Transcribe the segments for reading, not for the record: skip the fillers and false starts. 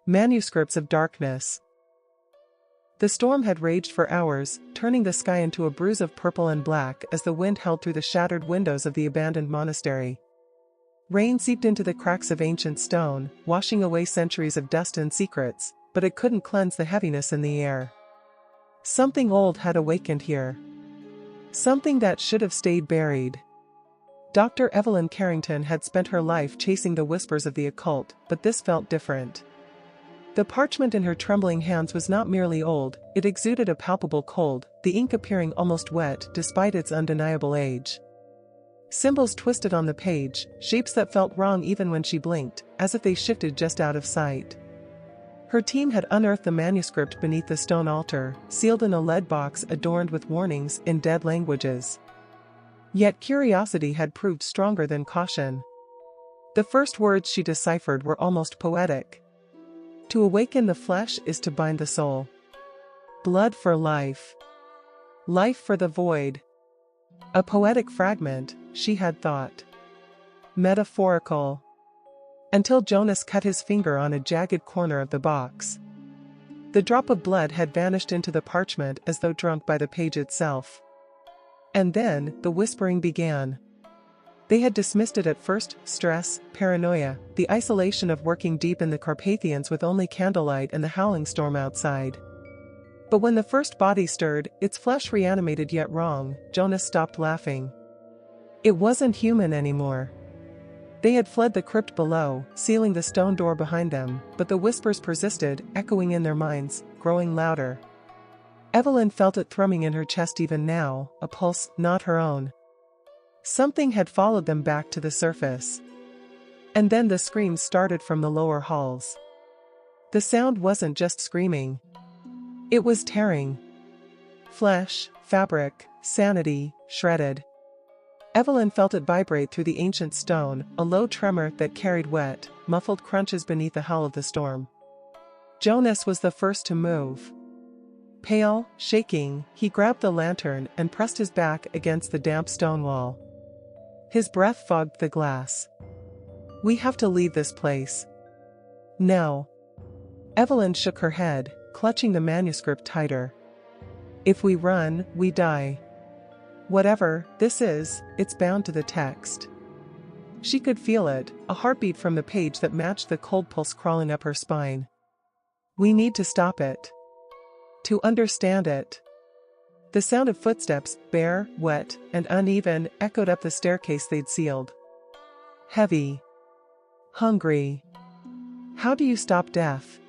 Manuscripts of darkness. The storm had raged for hours, turning the sky into a bruise of purple and black as the wind held through the shattered windows of the abandoned monastery. Rain seeped into the cracks of ancient stone, washing away centuries of dust and secrets, but it couldn't cleanse the heaviness in the air. Something old had awakened here. Something that should have stayed buried. Dr. Evelyn Carrington had spent her life chasing the whispers of the occult, but this felt different. The parchment in her trembling hands was not merely old, it exuded a palpable cold, the ink appearing almost wet despite its undeniable age. Symbols twisted on the page, shapes that felt wrong even when she blinked, as if they shifted just out of sight. Her team had unearthed the manuscript beneath the stone altar, sealed in a lead box adorned with warnings in dead languages. Yet curiosity had proved stronger than caution. The first words she deciphered were almost poetic. To awaken the flesh is to bind the soul. Blood for life. Life for the void. A poetic fragment, she had thought. Metaphorical. Until Jonas cut his finger on a jagged corner of the box. The drop of blood had vanished into the parchment as though drunk by the page itself. And then, the whispering began. They had dismissed it at first: stress, paranoia, the isolation of working deep in the Carpathians with only candlelight and the howling storm outside. But when the first body stirred, its flesh reanimated yet wrong, Jonas stopped laughing. It wasn't human anymore. They had fled the crypt below, sealing the stone door behind them, but the whispers persisted, echoing in their minds, growing louder. Evelyn felt it thrumming in her chest even now, a pulse not her own. Something had followed them back to the surface. And then the screams started from the lower halls. The sound wasn't just screaming. It was tearing. Flesh, fabric, sanity, shredded. Evelyn felt it vibrate through the ancient stone, a low tremor that carried wet, muffled crunches beneath the howl of the storm. Jonas was the first to move. Pale, shaking, he grabbed the lantern and pressed his back against the damp stone wall. His breath fogged the glass. We have to leave this place. No. Evelyn shook her head, clutching the manuscript tighter. If we run, we die. Whatever this is, it's bound to the text. She could feel it, a heartbeat from the page that matched the cold pulse crawling up her spine. We need to stop it. To understand it. The sound of footsteps, bare, wet, and uneven, echoed up the staircase they'd sealed. Heavy. Hungry. How do you stop death?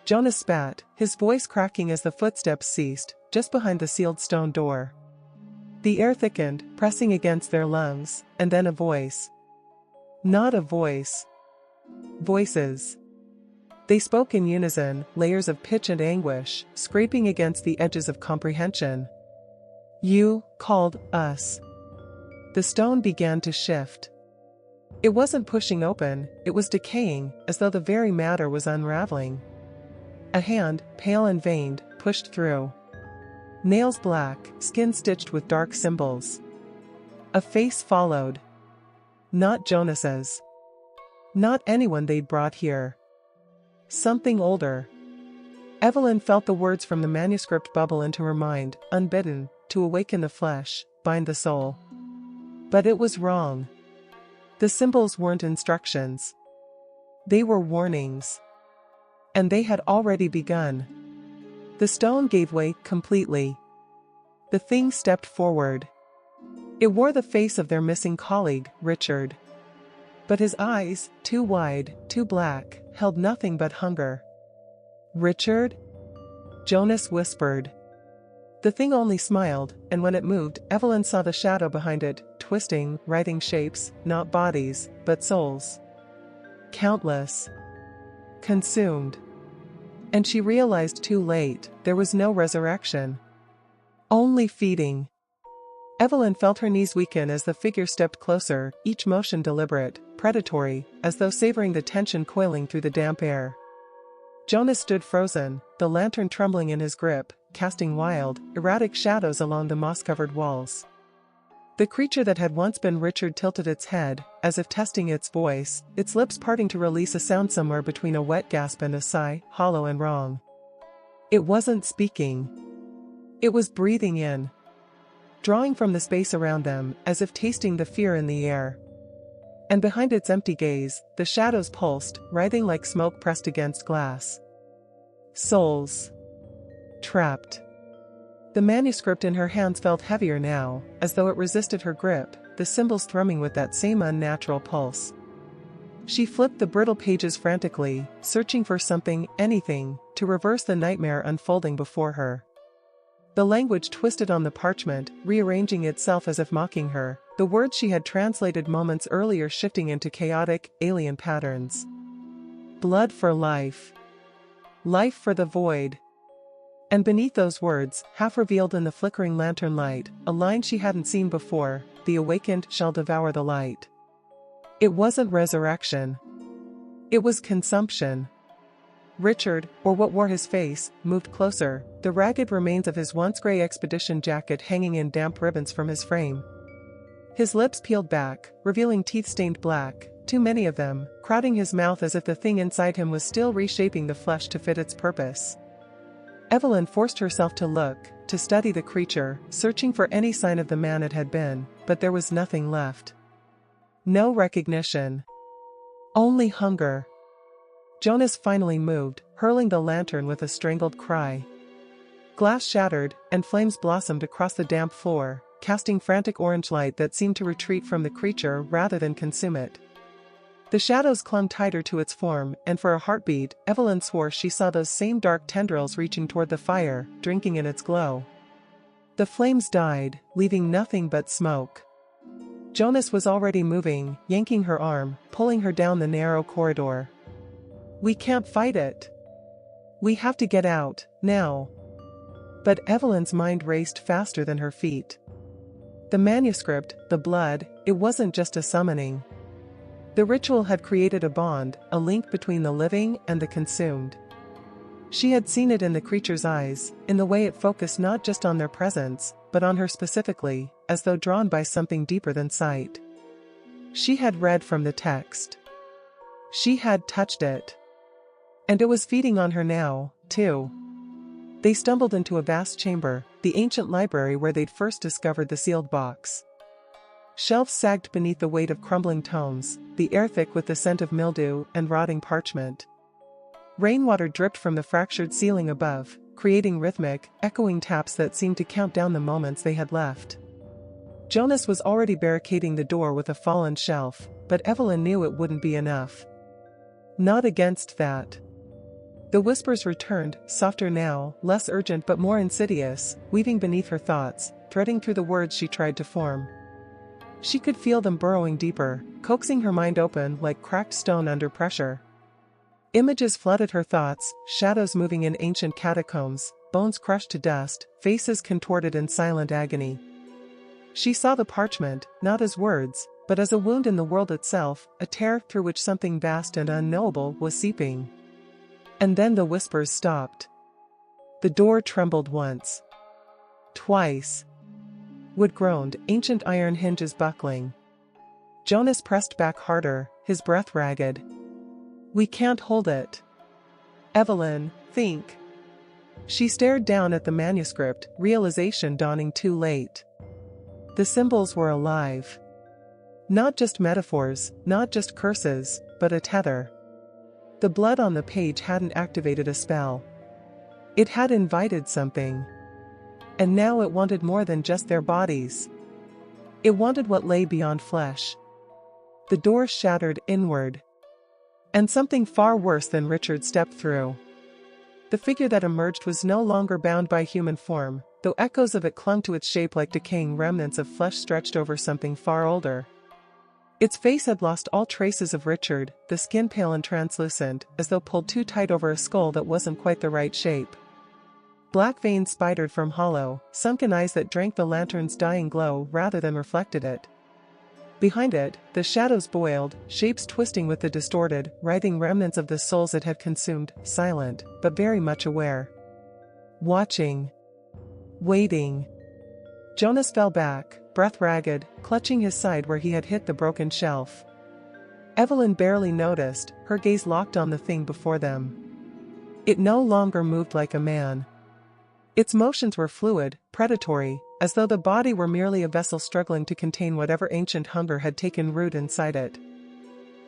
Jonas spat, his voice cracking as the footsteps ceased, just behind the sealed stone door. The air thickened, pressing against their lungs, and then a voice. Not a voice. Voices. They spoke in unison, layers of pitch and anguish, scraping against the edges of comprehension. You called us. The stone began to shift. It wasn't pushing open, it was decaying, as though the very matter was unraveling. A hand, pale and veined, pushed through. Nails black, skin stitched with dark symbols. A face followed. Not Jonas's. Not anyone they'd brought here. Something older. Evelyn felt the words from the manuscript bubble into her mind, unbidden, to awaken the flesh, bind the soul. But it was wrong. The symbols weren't instructions. They were warnings. And they had already begun. The stone gave way completely. The thing stepped forward. It wore the face of their missing colleague, Richard. But his eyes, too wide, too black, held nothing but hunger. Richard? Jonas whispered. The thing only smiled, and when it moved, Evelyn saw the shadow behind it, twisting, writhing shapes, not bodies, but souls. Countless. Consumed. And she realized too late, there was no resurrection. Only feeding. Evelyn felt her knees weaken as the figure stepped closer, each motion deliberate, predatory, as though savoring the tension coiling through the damp air. Jonas stood frozen, the lantern trembling in his grip, casting wild, erratic shadows along the moss-covered walls. The creature that had once been Richard tilted its head, as if testing its voice, its lips parting to release a sound somewhere between a wet gasp and a sigh, hollow and wrong. It wasn't speaking. It was breathing in, drawing from the space around them, as if tasting the fear in the air. And behind its empty gaze, the shadows pulsed, writhing like smoke pressed against glass. Souls. Trapped. The manuscript in her hands felt heavier now, as though it resisted her grip, the symbols thrumming with that same unnatural pulse. She flipped the brittle pages frantically, searching for something, anything, to reverse the nightmare unfolding before her. The language twisted on the parchment, rearranging itself as if mocking her, the words she had translated moments earlier shifting into chaotic, alien patterns. Blood for life. Life for the void. And beneath those words, half revealed in the flickering lantern light, a line she hadn't seen before: the awakened shall devour the light. It wasn't resurrection. It was consumption. Richard, or what wore his face, moved closer, the ragged remains of his once gray expedition jacket hanging in damp ribbons from his frame. His lips peeled back, revealing teeth stained black, too many of them, crowding his mouth as if the thing inside him was still reshaping the flesh to fit its purpose. Evelyn forced herself to look, to study the creature, searching for any sign of the man it had been, but there was nothing left. No recognition. Only hunger. Jonas finally moved, hurling the lantern with a strangled cry. Glass shattered, and flames blossomed across the damp floor, casting frantic orange light that seemed to retreat from the creature rather than consume it. The shadows clung tighter to its form, and for a heartbeat, Evelyn swore she saw those same dark tendrils reaching toward the fire, drinking in its glow. The flames died, leaving nothing but smoke. Jonas was already moving, yanking her arm, pulling her down the narrow corridor. "We can't fight it. We have to get out, now." But Evelyn's mind raced faster than her feet. The manuscript, the blood, it wasn't just a summoning. The ritual had created a bond, a link between the living and the consumed. She had seen it in the creature's eyes, in the way it focused not just on their presence, but on her specifically, as though drawn by something deeper than sight. She had read from the text. She had touched it. And it was feeding on her now, too. They stumbled into a vast chamber, the ancient library where they'd first discovered the sealed box. Shelves sagged beneath the weight of crumbling tomes, the air thick with the scent of mildew and rotting parchment. Rainwater dripped from the fractured ceiling above, creating rhythmic, echoing taps that seemed to count down the moments they had left. Jonas was already barricading the door with a fallen shelf, but Evelyn knew it wouldn't be enough. Not against that. The whispers returned, softer now, less urgent but more insidious, weaving beneath her thoughts, threading through the words she tried to form. She could feel them burrowing deeper, coaxing her mind open like cracked stone under pressure. Images flooded her thoughts, shadows moving in ancient catacombs, bones crushed to dust, faces contorted in silent agony. She saw the parchment, not as words, but as a wound in the world itself, a tear through which something vast and unknowable was seeping. And then the whispers stopped. The door trembled once. Twice. Wood groaned, ancient iron hinges buckling. Jonas pressed back harder, his breath ragged. "We can't hold it. Evelyn, think." She stared down at the manuscript, realization dawning too late. The symbols were alive. Not just metaphors, not just curses, but a tether. The blood on the page hadn't activated a spell. It had invited something. And now it wanted more than just their bodies. It wanted what lay beyond flesh. The door shattered inward. And something far worse than Richard stepped through. The figure that emerged was no longer bound by human form, though echoes of it clung to its shape like decaying remnants of flesh stretched over something far older. Its face had lost all traces of Richard, the skin pale and translucent, as though pulled too tight over a skull that wasn't quite the right shape. Black veins spidered from hollow, sunken eyes that drank the lantern's dying glow rather than reflected it. Behind it, the shadows boiled, shapes twisting with the distorted, writhing remnants of the souls it had consumed, silent, but very much aware. Watching. Waiting. Jonas fell back, breath ragged, clutching his side where he had hit the broken shelf. Evelyn barely noticed, her gaze locked on the thing before them. It no longer moved like a man. Its motions were fluid, predatory, as though the body were merely a vessel struggling to contain whatever ancient hunger had taken root inside it.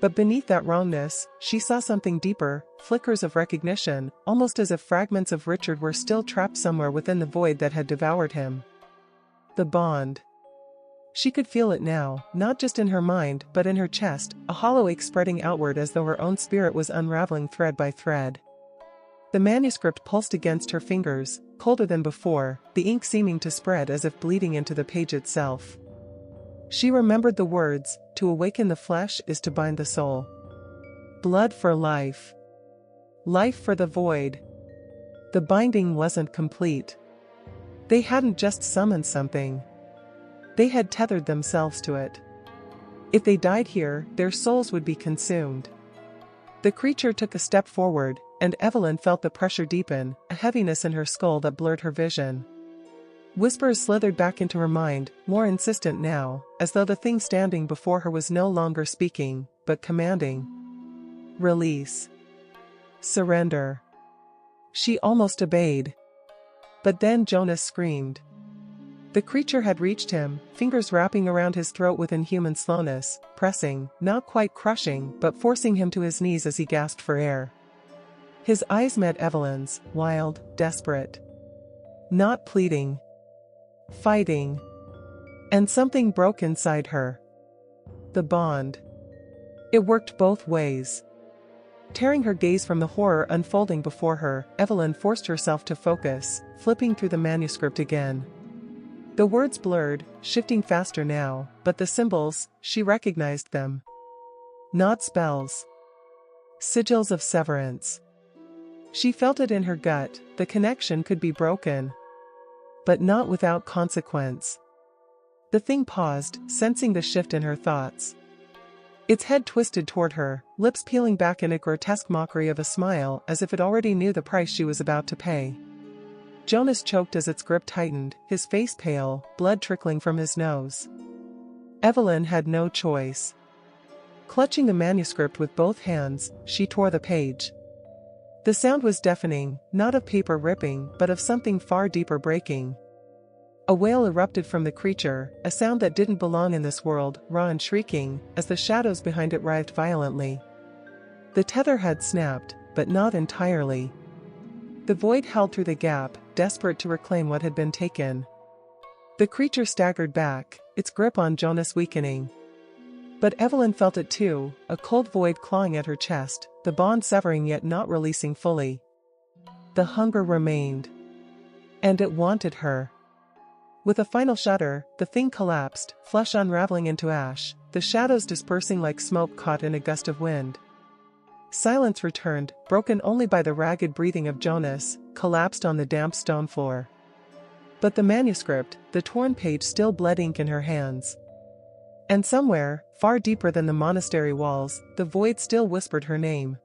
But beneath that wrongness, she saw something deeper, flickers of recognition, almost as if fragments of Richard were still trapped somewhere within the void that had devoured him. The bond. She could feel it now, not just in her mind but in her chest, a hollow ache spreading outward as though her own spirit was unraveling thread by thread. The manuscript pulsed against her fingers, colder than before, the ink seeming to spread as if bleeding into the page itself. She remembered the words, "To awaken the flesh is to bind the soul. Blood for life. Life for the void." The binding wasn't complete. They hadn't just summoned something. They had tethered themselves to it. If they died here, their souls would be consumed. The creature took a step forward, and Evelyn felt the pressure deepen, a heaviness in her skull that blurred her vision. Whispers slithered back into her mind, more insistent now, as though the thing standing before her was no longer speaking, but commanding. Release. Surrender. She almost obeyed. But then Jonas screamed. The creature had reached him, fingers wrapping around his throat with inhuman slowness, pressing, not quite crushing, but forcing him to his knees as he gasped for air. His eyes met Evelyn's, wild, desperate. Not pleading. Fighting. And something broke inside her. The bond. It worked both ways. Tearing her gaze from the horror unfolding before her, Evelyn forced herself to focus, flipping through the manuscript again. The words blurred, shifting faster now, but the symbols, she recognized them. Not spells. Sigils of severance. She felt it in her gut, the connection could be broken. But not without consequence. The thing paused, sensing the shift in her thoughts. Its head twisted toward her, lips peeling back in a grotesque mockery of a smile as if it already knew the price she was about to pay. Jonas choked as its grip tightened, his face pale, blood trickling from his nose. Evelyn had no choice. Clutching the manuscript with both hands, she tore the page. The sound was deafening, not of paper ripping but of something far deeper breaking. A wail erupted from the creature, a sound that didn't belong in this world, raw and shrieking, as the shadows behind it writhed violently. The tether had snapped, but not entirely. The void held through the gap, desperate to reclaim what had been taken. The creature staggered back, its grip on Jonas weakening. But Evelyn felt it too, a cold void clawing at her chest, the bond severing yet not releasing fully. The hunger remained. And it wanted her. With a final shudder, the thing collapsed, flesh unraveling into ash, the shadows dispersing like smoke caught in a gust of wind. Silence returned, broken only by the ragged breathing of Jonas, collapsed on the damp stone floor. But the manuscript, the torn page still bled ink in her hands. And somewhere, far deeper than the monastery walls, the void still whispered her name.